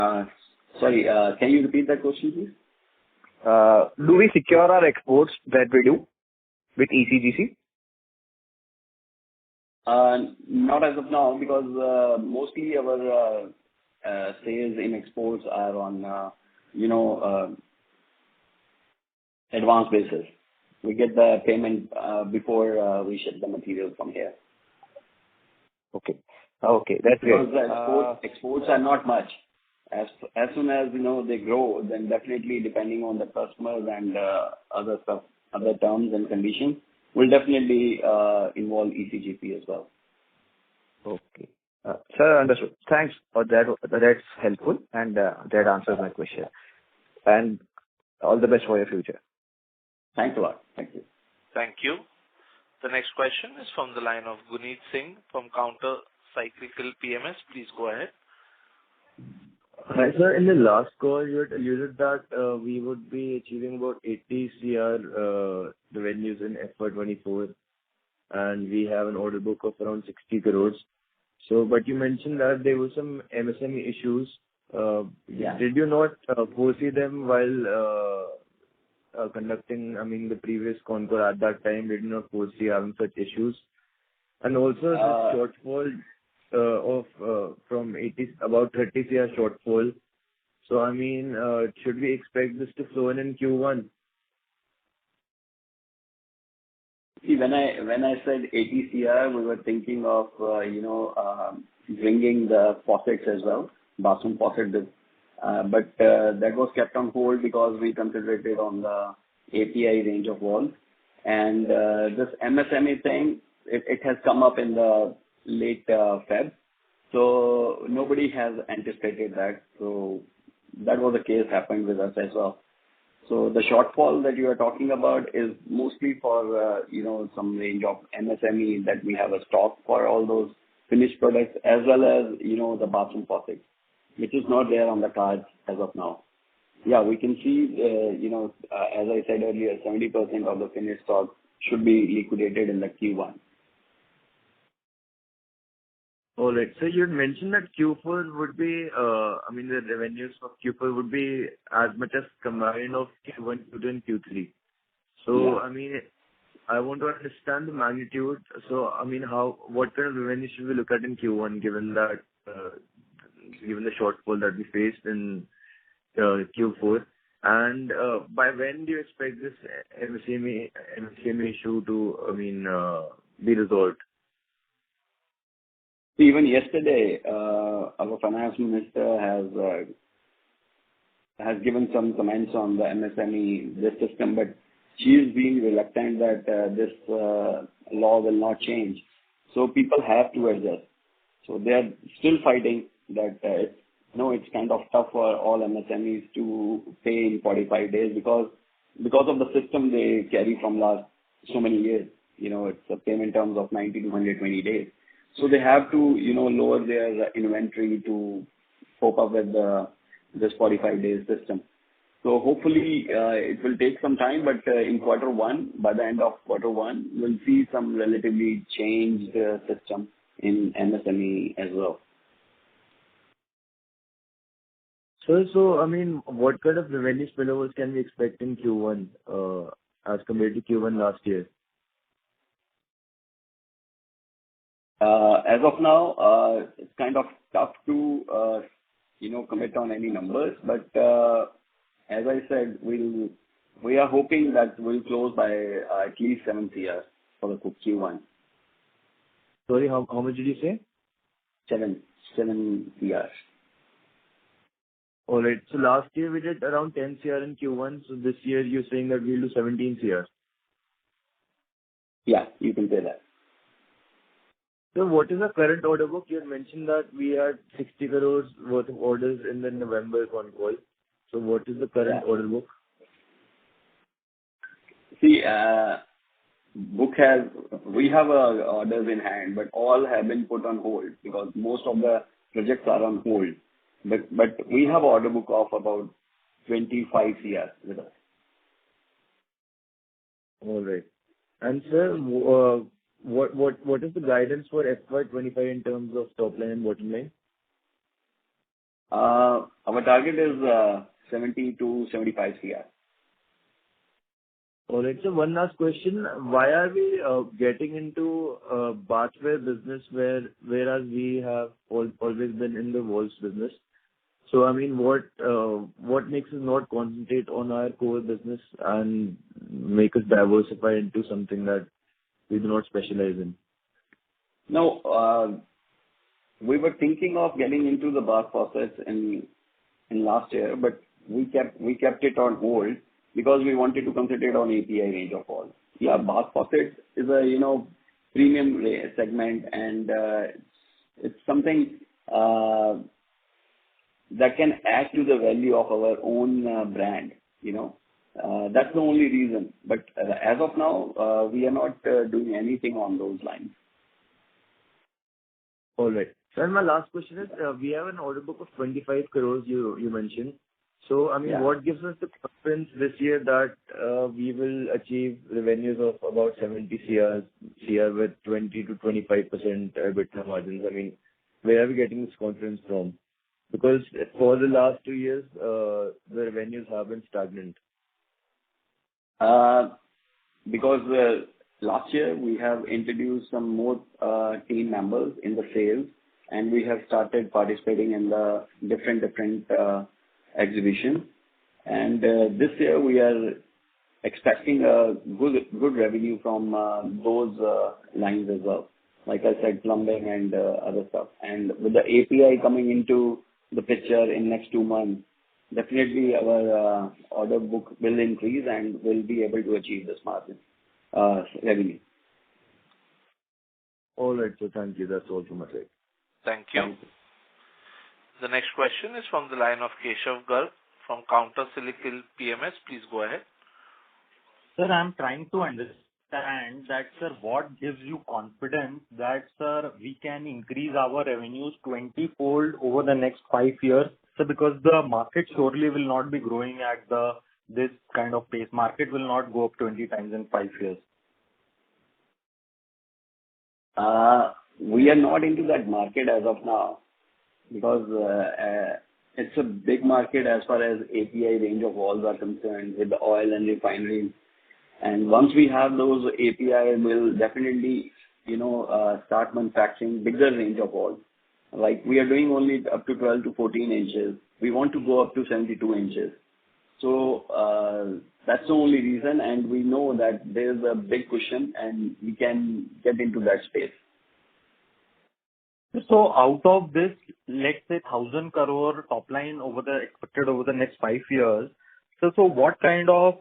Uh, Sorry, can you repeat that question, please? Do we secure our exports that we do with ECGC? Not as of now, because mostly our sales in exports are on, advance basis. We get the payment before we ship the material from here. Okay. Okay, that's great. Because the exports are not much. As soon as, they grow, then definitely depending on the customers and other stuff, other terms and conditions, will definitely involve ECGP as well. Okay. Sir, understood. Thanks for that. That's helpful, and that answers my question. And all the best for your future. Thanks a lot. Thank you. Thank you. The next question is from the line of Guneet Singh from Counter Cyclical PMS. Please go ahead. Hi, sir. In the last call, you had alluded that we would be achieving about 80 CR revenues in FY24, and we have an order book of around 60 crores. So, but you mentioned that there were some MSME issues. Yeah. Did you not foresee them while conducting, the previous Concall at that time? Did you not foresee having such issues? And also the shortfall of from 80, about 30 CR shortfall. So, should we expect this to flow in Q1? See, when I said 80 CR, we were thinking of, bringing the faucets as well, bathroom faucet. But that was kept on hold because we concentrated on the API range of valves. And this MSME thing, it has come up in the late Feb. So nobody has anticipated that. So that was the case happened with us as well. So the shortfall that you are talking about is mostly for, some range of MSME that we have a stock for all those finished products, as well as, the bathroom faucets, which is not there on the cards as of now. Yeah, we can see, as I said earlier, 70% of the finished stock should be liquidated in the Q1. All right. So you had mentioned that Q4 would be, the revenues of Q4 would be as much as combined of Q1, Q2, and Q3. So, Yeah. I want to understand the magnitude. So, what kind of revenue should we look at in Q1, given that, given the shortfall that we faced in Q4? And by when do you expect this MSME issue to, be resolved? Even yesterday, our finance minister has given some comments on the MSME, this system, but she is being reluctant that this law will not change. So people have to adjust. So they are still fighting that it's kind of tough for all MSMEs to pay in 45 days because of the system they carry from last so many years. It's a payment terms of 90 to 120 days. So they have to, lower their inventory to cope up with this 45 days system. So hopefully it will take some time, but in Q1, by the end of Q1, we'll see some relatively changed system in MSME as well. So, what kind of revenue spillovers can we expect in Q1 as compared to Q1 last year? As of now, it's kind of tough to, commit on any numbers. But as I said, we are hoping that we'll close by at least 7 CR for the Q1. Sorry, how much did you say? 7 CR. All right. So last year we did around 10 CR in Q1. So this year you're saying that we'll do 17 CR. Yeah, you can say that. So what is the current order book? You had mentioned that we had 60 crores worth of orders in the November Concall. So what is the current order book? See, we have orders in hand, but all have been put on hold because most of the projects are on hold. But we have order book of about 25 CR with us. All right. And sir, what is the guidance for FY25 in terms of top line and bottom line? Our target is 70 to 75 CR. All right. So one last question. Why are we getting into bathware business whereas we have always been in the valves business? So, I mean, what makes us not concentrate on our core business and make us diversify into something that we do not specialize in? No, we were thinking of getting into the bath faucets in last year, but we kept it on hold because we wanted to concentrate on API range of all. Yeah, bath faucets is a premium segment, and it's something that can add to the value of our own brand. That's the only reason. But as of now, we are not doing anything on those lines. All right. So my last question is, we have an order book of 25 crores you mentioned. So, I mean, what gives us the confidence this year that we will achieve revenues of about 70 CR with 20 to 25% EBITDA margins? I mean, where are we getting this confidence from? Because for the last 2 years, the revenues have been stagnant. Because last year we have introduced some more team members in the sales, and we have started participating in the different exhibitions. And this year we are expecting a good revenue from those lines as well. Like I said, plumbing and other stuff. And with the API coming into the picture in next 2 months, definitely our order book will increase and we'll be able to achieve this margin revenue. All right, so thank you. That's all from my side. Thank you. Thank you. The next question is from the line of Keshav Garg from Counter Cyclical PMS. Please go ahead. Sir, I'm trying to understand that, sir, what gives you confidence that, sir, we can increase our revenues 20-fold over the next 5 years? So because the market surely will not be growing at this kind of pace. Market will not go up 20 times in 5 years. We are not into that market as of now because it's a big market as far as API range of valves are concerned with the oil and refineries. And once we have those API, we'll definitely, start manufacturing bigger range of valves. Like we are doing only up to 12 to 14 inches. We want to go up to 72 inches. So that's the only reason, and we know that there's a big cushion and we can get into that space. So out of this, let's say 1,000 crore top line expected over the next 5 years, so what kind of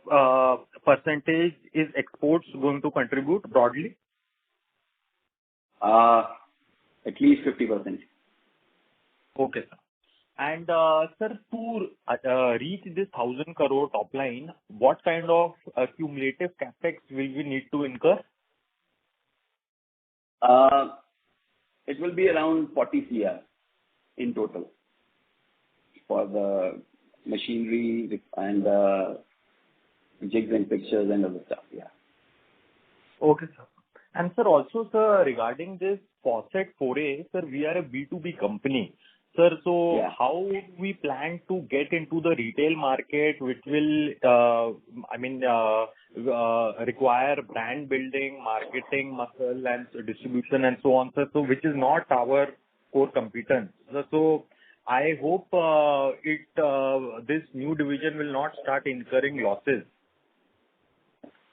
percentage is exports going to contribute broadly? At least 50%. Okay, sir. And sir, to reach this 1,000 crore top line, what kind of cumulative capex will we need to incur? It will be around 40 CR in total for the machinery and jigs and fixtures and other stuff. Yeah. Okay, sir. And sir, also, sir, regarding this faucet foray, sir, we are a B2B company. Sir, so how we plan to get into the retail market, which will, require brand building, marketing muscle and distribution and so on, sir. So which is not our core competence. So I hope this new division will not start incurring losses.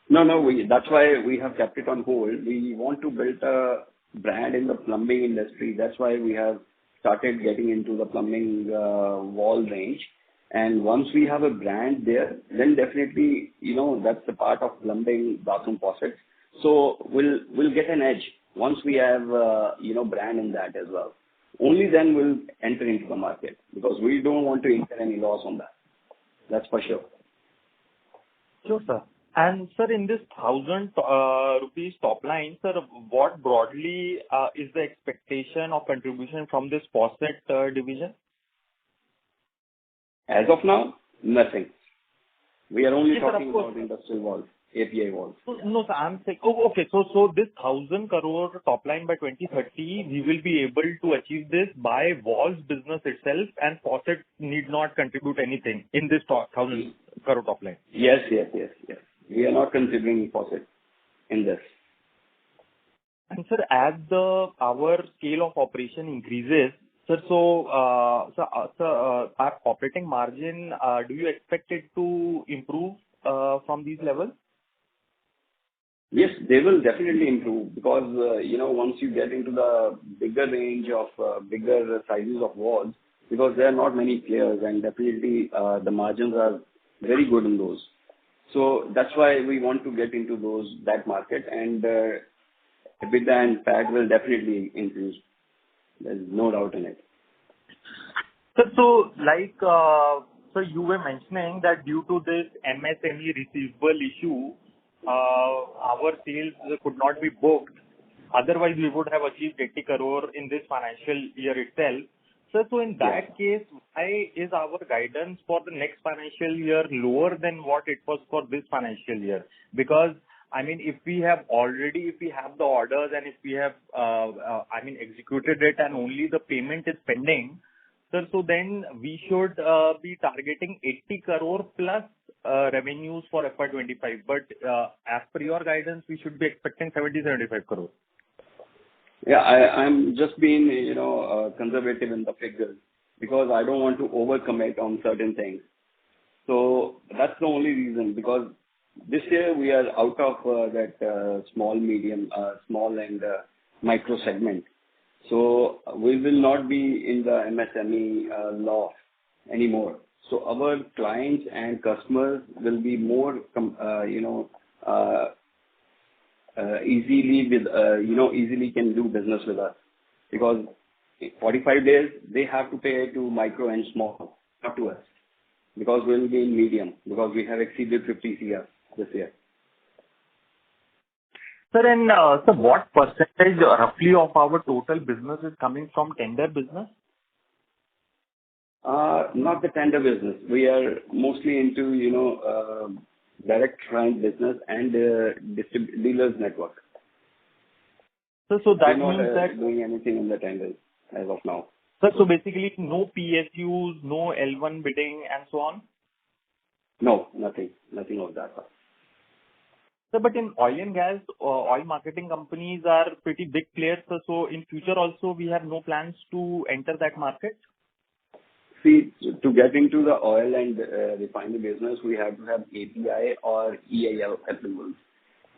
No, that's why we have kept it on hold. We want to build a brand in the plumbing industry. That's why we have started getting into the plumbing wall range. And once we have a brand there, then definitely, that's the part of plumbing bathroom faucets. So we'll get an edge once we have, brand in that as well. Only then we'll enter into the market because we don't want to incur any loss on that. That's for sure. Sure, sir. And sir, in this 1,000 rupees top line, sir, what broadly is the expectation of contribution from this faucet division? As of now, nothing. We are only talking about industrial valves. API walls. No, sir, I'm saying... okay. So this 1,000 crore top line by 2030, we will be able to achieve this by valves business itself, and faucet need not contribute anything in this 1,000 crore top line? Yes. We are not considering faucet in this. And sir, as our scale of operation increases, sir, our operating margin, do you expect it to improve from these levels? Yes, they will definitely improve because, once you get into the bigger range of bigger sizes of walls, because there are not many players, and definitely the margins are very good in those. So that's why we want to get into that market, and EBITDA and PAT will definitely increase. There's no doubt in it. So you were mentioning that due to this MSME receivable issue, our sales could not be booked. Otherwise, we would have achieved 80 crore in this financial year itself. So in that case, why is our guidance for the next financial year lower than what it was for this financial year? Because, I mean, if we have the orders and if we have, executed it and only the payment is pending, sir, so then we should be targeting 80 crore plus revenues for FY25. But as per your guidance, we should be expecting 70-75 crore. Yeah, I'm just being, conservative in the figures because I don't want to overcommit on certain things. So that's the only reason, because this year we are out of that small and micro segment. So we will not be in the MSME law anymore. So our clients and customers will be more, easily can do business with us, because 45 days they have to pay to micro and small, not to us, because we will be in medium, because we have exceeded 50 CR this year. Sir, and so what percentage roughly of our total business is coming from tender business? Not the tender business. We are mostly into, direct client business and dealers network. So that We're means not doing anything in the tenders as of now. Sir, so basically no PSUs, no L1 bidding and so on? No, nothing of that. Sir, but in oil and gas, oil marketing companies are pretty big players. So in future also we have no plans to enter that market? See, to get into the oil and refinery business, we have to have API or EIL approvals.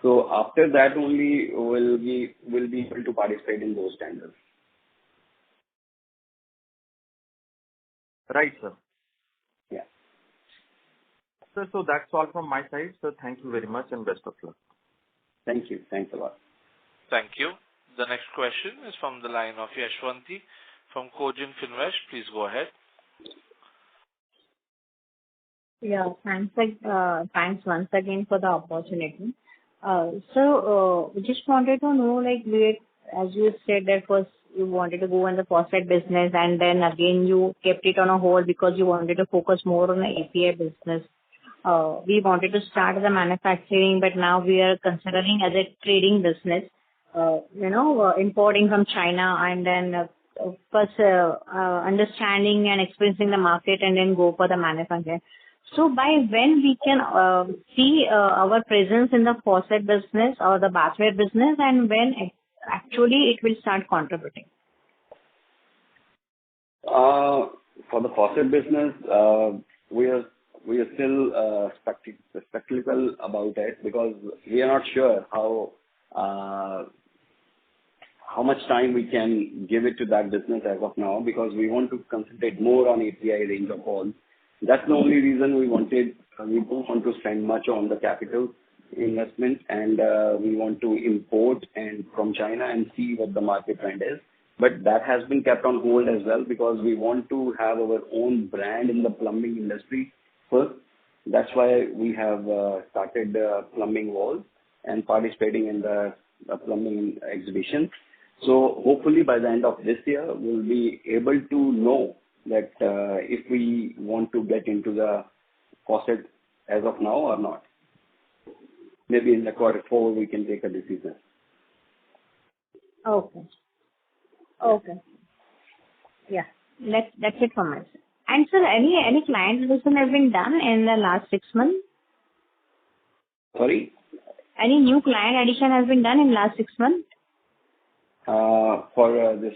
So after that only we'll be able to participate in those tenders. Right, sir. Yeah. Sir, so that's all from my side. Sir, thank you very much and best of luck. Thank you. Thanks a lot. Thank you. The next question is from the line of Yashwanti from Cogent Finvest. Please go ahead. Yeah, thanks once again for the opportunity. So, we just wanted to know, as you said that first you wanted to go in the faucet business and then again you kept it on a hold because you wanted to focus more on the API business. We wanted to start the manufacturing, but now we are considering as a trading business, importing from China and then first understanding and experiencing the market and then go for the manufacturing. So by when we can see our presence in the faucet business or the bathware business, and when actually it will start contributing? For the faucet business, we are still skeptical about it because we are not sure how much time we can give it to that business as of now, because we want to concentrate more on API range of walls. That's the only reason we don't want to spend much on the capital investment, and we want to import from China and see what the market trend is. But that has been kept on hold as well because we want to have our own brand in the plumbing industry first. That's why we have started plumbing walls and participating in the plumbing exhibition. So hopefully by the end of this year, we'll be able to know that if we want to get into the faucet as of now or not. maybe in the Q4 we can take a decision. Okay. Okay. Yeah. That's it from my side. And sir, any client addition has been done in the last 6 months? Sorry? Any new client addition has been done in last 6 months? For this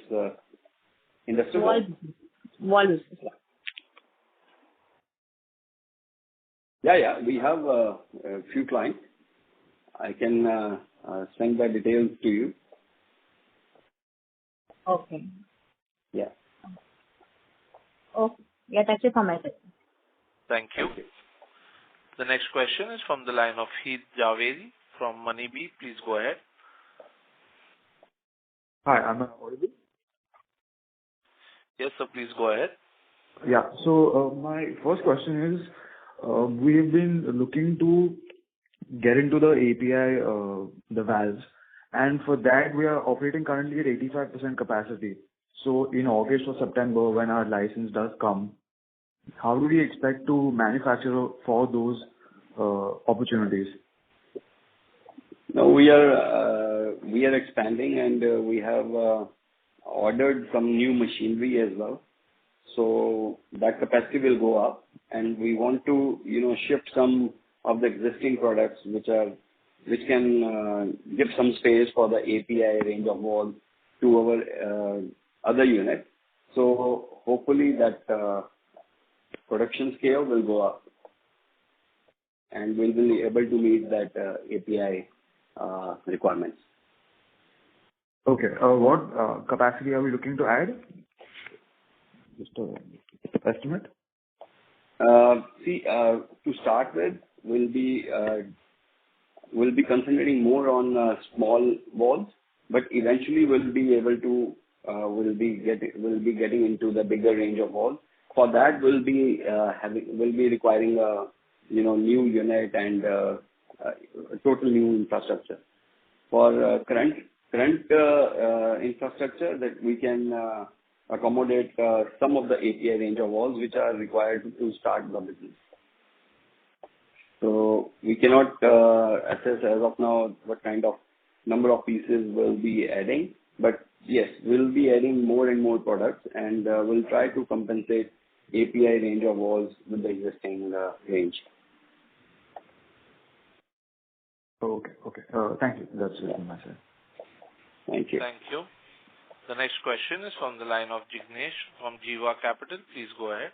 industrial Wall business. Yeah. We have a few clients. I can send the details to you. Okay. Yeah. Okay. Yeah, that's it from my side. Thank you. The next question is from the line of Heath Javeri from Moneybee. Please go ahead. Hi, am I audible? Yes, sir. Please go ahead. Yeah. So my first question is, we have been looking to get into the API, the valves, and for that we are operating currently at 85% capacity. So in August or September, when our license does come, how do we expect to manufacture for those opportunities? No, we are expanding, and we have ordered some new machinery as well. So that capacity will go up, and we want to, shift some of the existing products which can give some space for the API range of valves to our other unit. So hopefully that production scale will go up, and we'll be able to meet that API requirements. Okay. What capacity are we looking to add? Just an estimate. To start with, we'll be concentrating more on small valves, but eventually we'll be getting into the bigger range of valves. For that, we'll be requiring a new unit and a total new infrastructure. For current infrastructure, that we can accommodate some of the API range of valves which are required to start the business. So we cannot assess as of now what kind of number of pieces we'll be adding, but yes, we'll be adding more and more products, and we'll try to compensate API range of valves with the existing range. Okay. Thank you. That's it from my side. Thank you. Thank you. The next question is from the line of Jignesh from Jiva Capital. Please go ahead.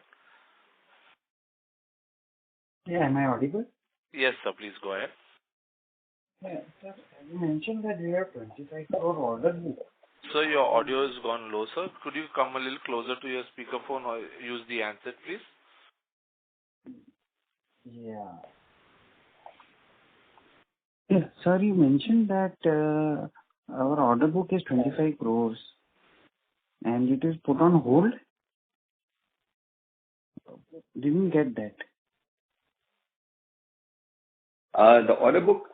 Yeah, am I audible? Yes, sir. Please go ahead. Yeah, sir, you mentioned that we have 25 crore order book. Sir, your audio has gone low, sir. Could you come a little closer to your speakerphone or use the handset, please? Yeah. Yeah, sir, you mentioned that our order book is 25 crores and it is put on hold. Didn't get that. The order book?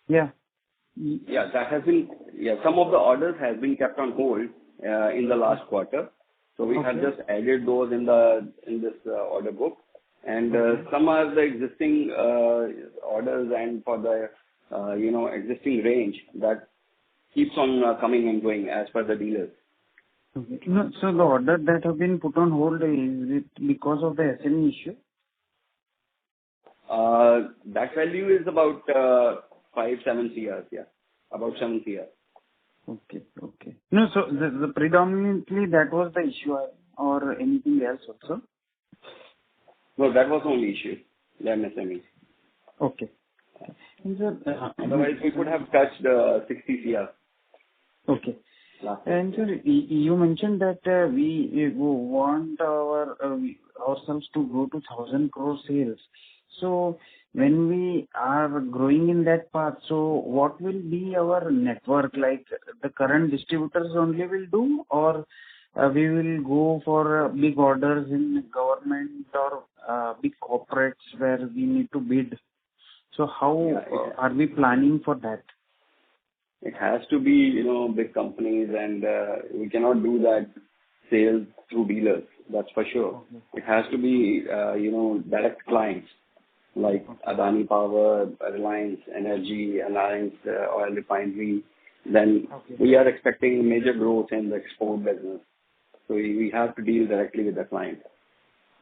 Yeah. Yeah, some of the orders have been kept on hold in the last quarter. So we have just added those in this order book, and some are the existing orders, and for the existing range that keeps on coming and going as per the dealers. Okay. No, so the order that have been put on hold, is it because of the SME issue? That value is about 7 CR, yeah. About 7 CR. Okay. No, so the predominantly that was the issue or anything else also? No, that was the only issue, the MSME. Okay. Otherwise, we could have touched 60 CR. Okay. And sir, you mentioned that we want ourselves to go to 1,000 crore sales. So when we are growing in that path, so what will be our network? Like the current distributors only will do, or we will go for big orders in government or big corporates where we need to bid? So how are we planning for that? It has to be, big companies, and we cannot do that sales through dealers. That's for sure. Okay. It has to be, direct clients. like Adani Power, Reliance Energy, Alliance Oil Refinery, then we are expecting major growth in the export business. So we have to deal directly with the client.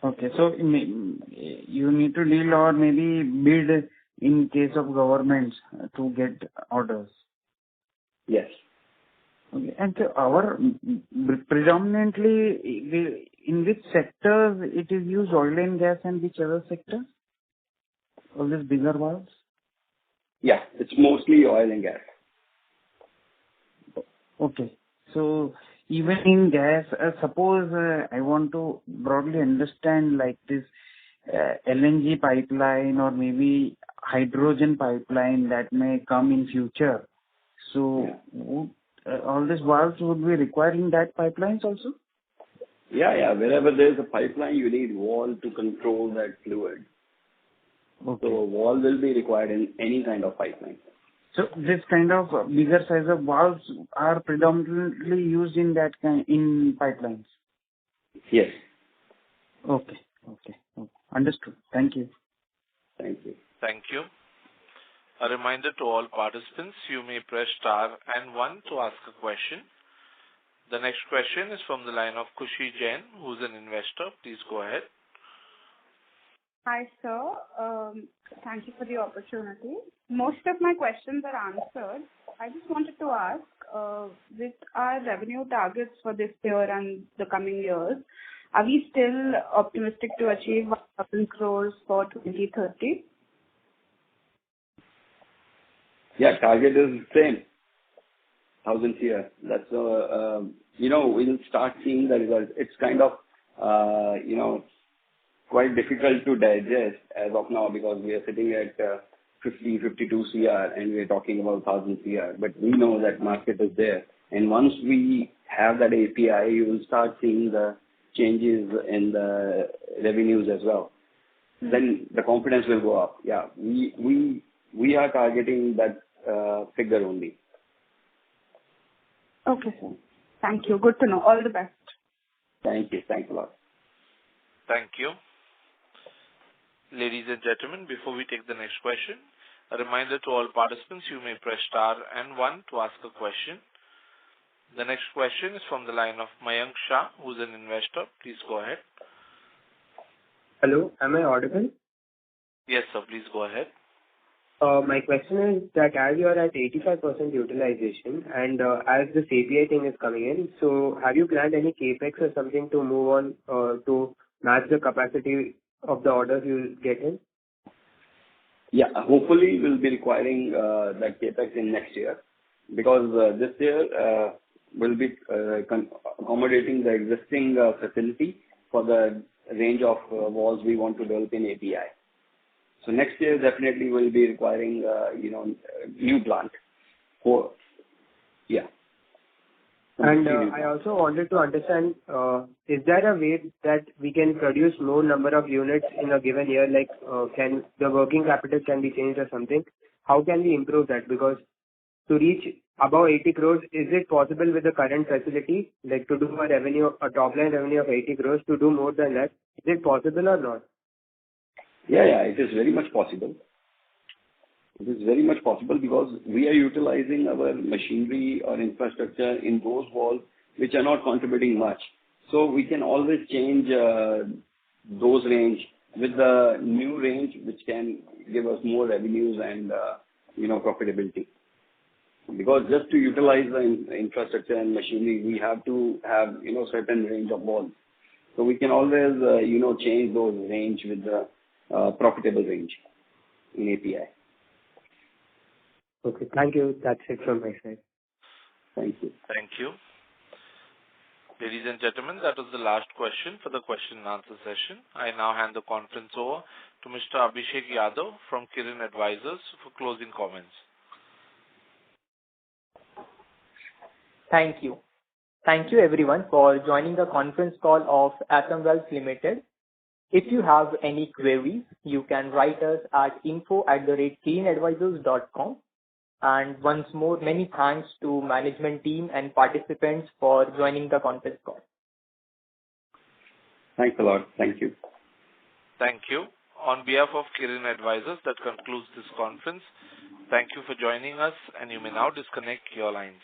Okay. So you need to deal or maybe bid in case of governments to get orders. Yes. Okay. And so our predominantly in which sectors it is used, oil and gas, and which other sectors? All these bigger valves? Yeah, it's mostly oil and gas. Okay. So even in gas, suppose I want to broadly understand like this LNG pipeline or maybe hydrogen pipeline that may come in future. So all these valves would be requiring that pipelines also? Yeah. Wherever there's a pipeline, you need wall to control that fluid. Okay. So a wall will be required in any kind of pipeline. So this kind of bigger size of valves are predominantly used in that in pipelines? Yes. Okay. Understood. Thank you. Thank you. Thank you. A reminder to all participants, you may press star and 1 to ask a question. The next question is from the line of Kushi Jain, who's an investor. Please go ahead. Hi, sir. Thank you for the opportunity. Most of my questions are answered. I just wanted to ask, with our revenue targets for this year and the coming years, are we still optimistic to achieve 1,000 crores for 2030? Yeah, target is the same. 1,000 crore. That's, we'll start seeing the results. It's kind of, quite difficult to digest as of now because we are sitting at 52 CR and we're talking about 1,000 CR. But we know that market is there. And once we have that API, you will start seeing the changes in the revenues as well. Then the confidence will go up. Yeah, we are targeting that figure only. Okay, sir. Thank you. Good to know. All the best. Thank you. Thanks a lot. Thank you. Ladies and gentlemen, before we take the next question, a reminder to all participants, you may press star and 1 to ask a question. The next question is from the line of Mayank Shah, who's an investor. Please go ahead. Hello, am I audible? Yes, sir. Please go ahead. My question is that as you are at 85% utilization and as this API thing is coming in, so have you planned any capex or something to move on to match the capacity of the orders you get in? Yeah, hopefully we'll be requiring that capex in next year because this year we'll be accommodating the existing facility for the range of valves we want to develop in API. So next year definitely we'll be requiring new plant for And I also wanted to understand, is there a way that we can produce more number of units in a given year? Like, can the working capital can be changed or something? How can we improve that? Because to reach above 80 crores, is it possible with the current facility, like to do a top line revenue of 80 crores, to do more than that? Is it possible or not? Yeah, it is very much possible. It is very much possible because we are utilizing our machinery or infrastructure in those valves which are not contributing much. So we can always change those range with the new range which can give us more revenues and profitability. Because just to utilize the infrastructure and machinery, we have to have certain range of valves. So we can always change those range with the profitable range in API. Okay, thank you. That's it from my side. Thank you. Thank you. Ladies and gentlemen, that was the last question for the question and answer session. I now hand the conference over to Mr. Abhishek Yadav from Kirin Advisors for closing comments. Thank you. Thank you everyone for joining the conference call of Atam Valves Limited. If you have any queries, you can write us at info@kirinadvisors.com. And once more, many thanks to management team and participants for joining the conference call. Thanks a lot. Thank you. Thank you. On behalf of Kirin Advisors, that concludes this conference. Thank you for joining us, and you may now disconnect your lines.